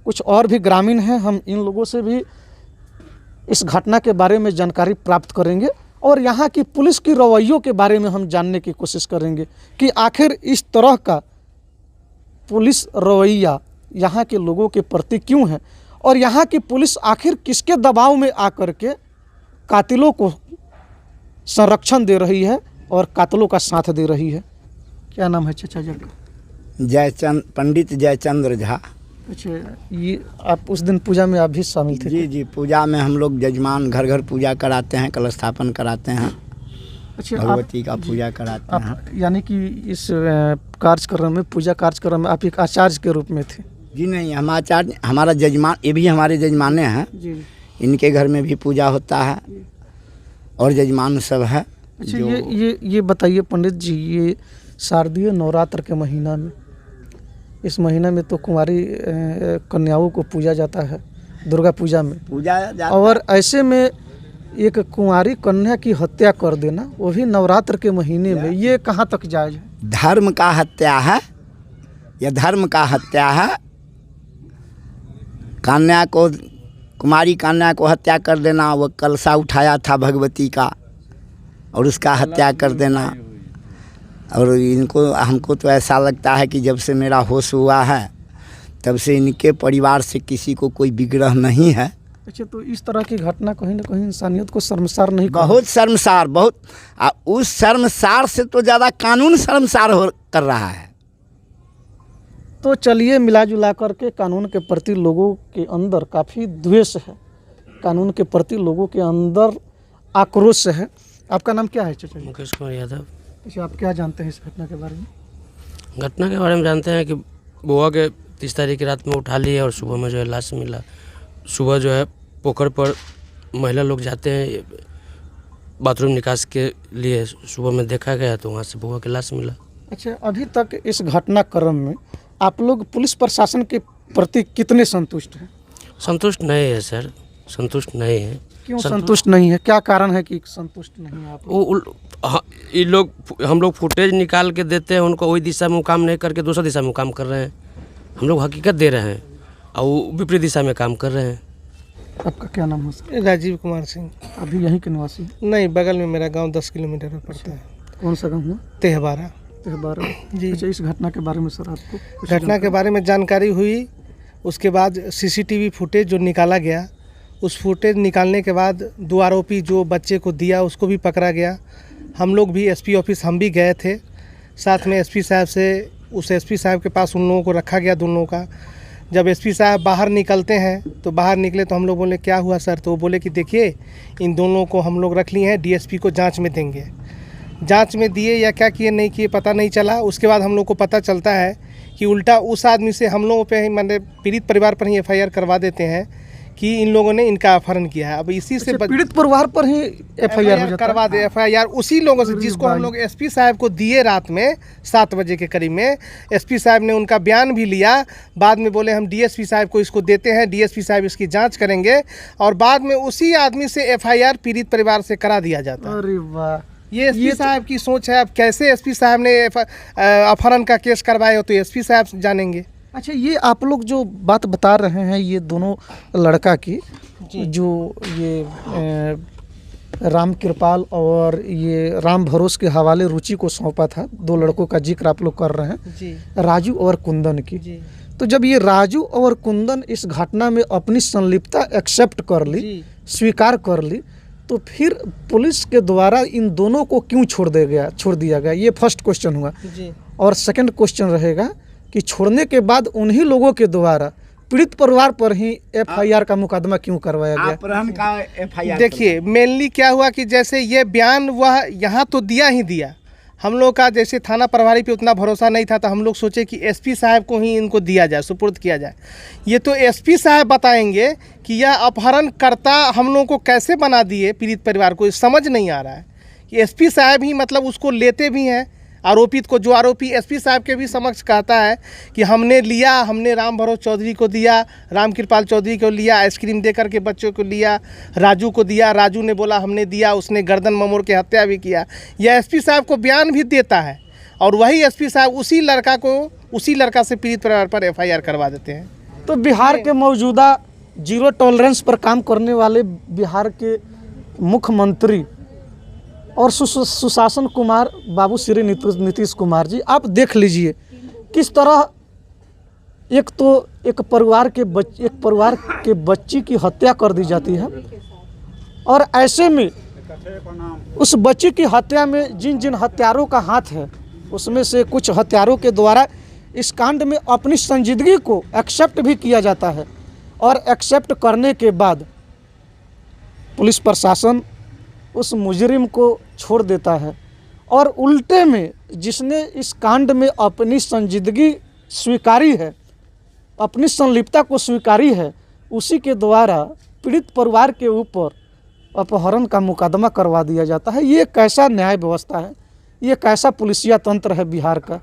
कुछ और भी ग्रामीण हैं, हम इन लोगों से भी इस घटना के बारे में जानकारी प्राप्त करेंगे और यहाँ की पुलिस की रवैयों के बारे में हम जानने की कोशिश करेंगे कि आखिर इस तरह का पुलिस रवैया यहाँ के लोगों के प्रति क्यों है और यहाँ की पुलिस आखिर किसके दबाव में आकर के कातिलों को संरक्षण दे रही है और कातिलों का साथ दे रही है। क्या नाम है चाचा जी का? पंडित जयचंद्र झा। अच्छा, ये आप उस दिन पूजा में आप भी शामिल थे? जी जी, पूजा में हम लोग जजमान घर घर पूजा कराते हैं, कलश स्थापन कराते हैं। अच्छा, भगवती का पूजा कराते हैं। यानी कि इस कार्यक्रम में, पूजा कार्यक्रम में आप एक आचार्य के रूप में थे? जी नहीं, हम आचार्य, हमारा जजमान, ये भी हमारे जजमाने हैं जी। इनके घर में भी पूजा होता है और जजमान सब है। अच्छा, ये बताइए पंडित जी, ये शारदीय नवरात्र के महीना में, इस महीना में तो कुंवारी कन्याओं को पूजा जाता है, दुर्गा पूजा में पूजा जाता, और ऐसे में एक कुंवारी कन्या की हत्या कर देना, वो भी नवरात्र के महीने में, ये कहाँ तक जायज़ है? धर्म का हत्या है, यह धर्म का हत्या है। कन्या को, कुमारी कन्या को हत्या कर देना, वो कलशा उठाया था भगवती का और उसका हत्या कर देना। और इनको, हमको तो ऐसा लगता है कि जब से मेरा होश हुआ है तब से इनके परिवार से किसी को कोई विग्रह नहीं है। अच्छा, तो इस तरह की घटना कहीं ना कहीं इंसानियत को शर्मसार नहीं? बहुत शर्मसार, बहुत। उस शर्मसार से तो ज़्यादा कानून शर्मसार कर रहा है। तो चलिए, मिला जुला करके कानून के प्रति लोगों के अंदर काफ़ी द्वेष है, कानून के प्रति लोगों के अंदर आक्रोश है। आपका नाम क्या है चाचा? मुकेश कुमार यादव। अच्छा, आप क्या जानते हैं इस घटना के बारे में? घटना के बारे में जानते हैं कि बुआ के 30 तारीख की रात में उठा ली और सुबह में जो है लाश मिला। सुबह जो है पोखर पर महिला लोग जाते हैं बाथरूम निकास के लिए, सुबह में देखा गया तो वहाँ से बुआ की लाश मिला। अच्छा, अभी तक इस घटनाक्रम में आप लोग पुलिस प्रशासन के प्रति कितने संतुष्ट हैं? संतुष्ट नहीं है सर, संतुष्ट नहीं है। क्यों संतुष्ट नहीं है? क्या कारण है कि संतुष्ट नहीं है आप? ये लोग, हम लोग फुटेज निकाल के देते हैं उनको, वही दिशा में काम नहीं करके दूसरा दिशा में काम कर रहे हैं। हम लोग हकीकत दे रहे हैं और वो विपरीत दिशा में काम कर रहे हैं। आपका क्या नाम है सर? राजीव कुमार सिंह। अभी यहीं के निवासी? नहीं, बगल में मेरा गांव 10 किलोमीटर में पड़ता है। कौन सा गाँव है? तेहबारा जी। अच्छा, इस घटना के बारे में सर आपको? घटना के बारे में जानकारी हुई, उसके बाद सीसीटीवी फुटेज जो निकाला गया, उस फुटेज निकालने के बाद 2 आरोपी जो बच्चे को दिया उसको भी पकड़ा गया। हम लोग भी एसपी ऑफिस हम भी गए थे, साथ में एसपी साहब से, उस एसपी साहब के पास उन लोगों को रखा गया, दोनों का। जब एसपी साहब बाहर निकलते हैं तो बाहर निकले तो हम लोग बोले क्या हुआ सर? तो वो बोले कि देखिए, इन दोनों को हम लोग रख लिए हैं, डीएसपी को जांच में देंगे। जांच में दिए या क्या किए नहीं किए पता नहीं चला। उसके बाद हम लोग को पता चलता है कि उल्टा उस आदमी से हम लोगों पे ही, मतलब पीड़ित परिवार पर ही एफआईआर करवा देते हैं कि इन लोगों ने इनका अपहरण किया है। अब इसी से पीड़ित परिवार पर ही एफआईआर करवा दे, एफआईआर उसी लोगों से जिसको हम लोग एसपी साहब को दिए रात में 7 बजे के करीब में। एसपी साहब ने उनका बयान भी लिया, बाद में बोले हम डीएसपी साहब को इसको देते हैं, डीएसपी साहब इसकी जांच करेंगे, और बाद में उसी आदमी से एफआईआर पीड़ित परिवार से करा दिया जाता है। अरे वाह, ये एसपी साहब की सोच है। अब कैसे एसपी साहब ने अपहरण का केस करवाए हो तो एसपी साहब जानेंगे। अच्छा, ये आप लोग जो बात बता रहे हैं, ये दोनों लड़का की, जो ये राम कृपाल और ये राम भरोस के हवाले रुचि को सौंपा था, 2 लड़कों का जिक्र आप लोग कर रहे हैं जी, राजू और कुंदन की जी। तो जब ये राजू और कुंदन इस घटना में अपनी संलिप्तता एक्सेप्ट कर ली, स्वीकार कर ली, तो फिर पुलिस के द्वारा इन दोनों को क्यों छोड़ दिया गया? ये फर्स्ट क्वेश्चन हुआ जी। और सेकंड क्वेश्चन रहेगा कि छोड़ने के बाद उन्हीं लोगों के द्वारा पीड़ित परिवार पर ही एफआईआर का मुकदमा क्यों करवाया गया? अपहरण का एफआईआर। देखिए, मेनली क्या हुआ कि जैसे ये बयान वह यहाँ तो दिया ही दिया, हम लोग का जैसे थाना प्रभारी पे उतना भरोसा नहीं था, तो हम लोग सोचे कि एसपी साहब को ही इनको दिया जाए, सुपुर्द किया जाए। ये तो एसपी साहब बताएंगे कि यह अपहरणकर्ता हम लोगों को कैसे बना दिए पीड़ित परिवार को, समझ नहीं आ रहा है कि एसपी साहब ही मतलब उसको लेते भी हैं आरोपित को। जो आरोपी एसपी साहब के भी समक्ष कहता है कि हमने लिया, हमने राम भरोस चौधरी को दिया, राम कृपाल चौधरी को लिया, आइसक्रीम दे करके बच्चों को लिया, राजू को दिया, राजू ने बोला हमने दिया, उसने गर्दन ममोड़ के हत्या भी किया। यह एसपी साहब को बयान भी देता है और वही एसपी साहब उसी लड़का से पीड़ित परिवार पर एफआईआर करवा देते हैं। तो बिहार के मौजूदा जीरो टॉलरेंस पर काम करने वाले बिहार के मुख्यमंत्री और सुशासन कुमार बाबू श्री नीतीश कुमार जी, आप देख लीजिए किस तरह एक परिवार के बच्ची की हत्या कर दी जाती है, और ऐसे में उस बच्ची की हत्या में जिन जिन हत्यारों का हाथ है उसमें से कुछ हत्यारों के द्वारा इस कांड में अपनी संजीदगी को एक्सेप्ट भी किया जाता है, और एक्सेप्ट करने के बाद पुलिस प्रशासन उस मुजरिम को छोड़ देता है, और उल्टे में जिसने इस कांड में अपनी संजीदगी स्वीकारी है, अपनी संलिप्तता को स्वीकारी है, उसी के द्वारा पीड़ित परिवार के ऊपर अपहरण का मुकदमा करवा दिया जाता है। ये कैसा न्याय व्यवस्था है, ये कैसा पुलिसिया तंत्र है बिहार का।